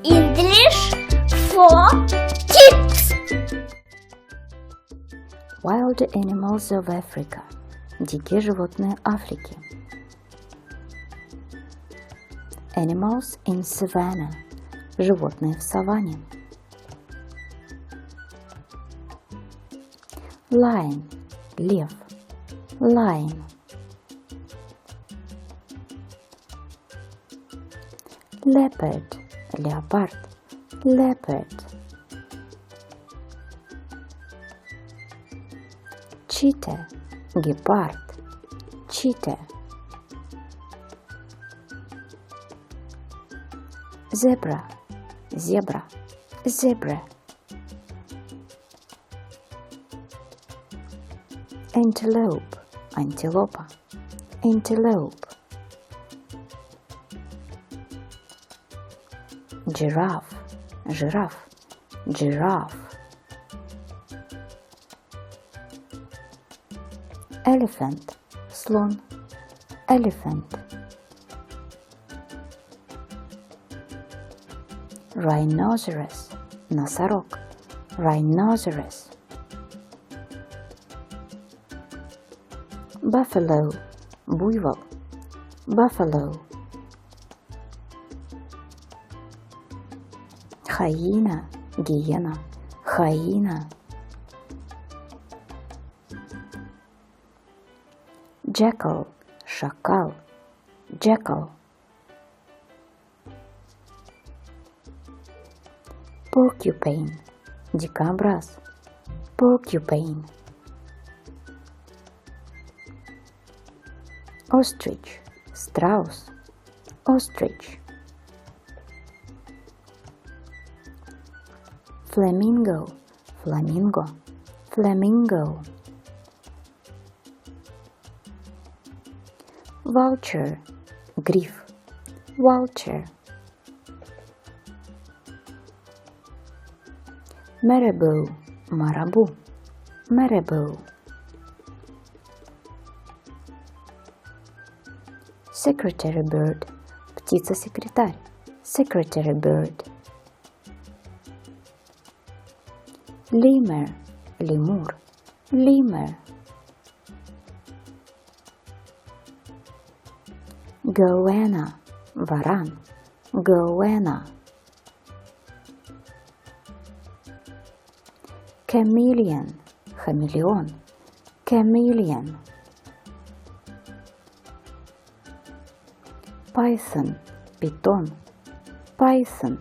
English for kids. Wild animals of Africa. Дикие животные Африки. Animals in Savannah. Животные в саванне. Lion. Лев. Lion. Leopard. Леопард. Leopard. Cheetah. Гепард. Cheetah. Зебра. Зебра. Zebra. Antelope. Антилопа. Antelope. Giraffe. Жираф. Giraffe. Elephant. Слон. Elephant. Rhinoceros. Носорог. Rhinoceros. Buffalo. Буйвол. Buffalo. Hyena. Гиена. Hyena. Jackal. Шакал. Jackal. Porcupine. Дикобраз. Porcupine. Ostrich. Страус. Ostrich. Flamingo. Фламинго. Flamingo. Vulture. Гриф. Vulture. Marabou. Марабу. Marabou. Secretary bird. Птица-секретарь. Secretary bird. Lemur. Лемур. Lemur. Goanna. Варан. Goanna. Chameleon. Хамелеон. Chameleon. Python. Питон. Python.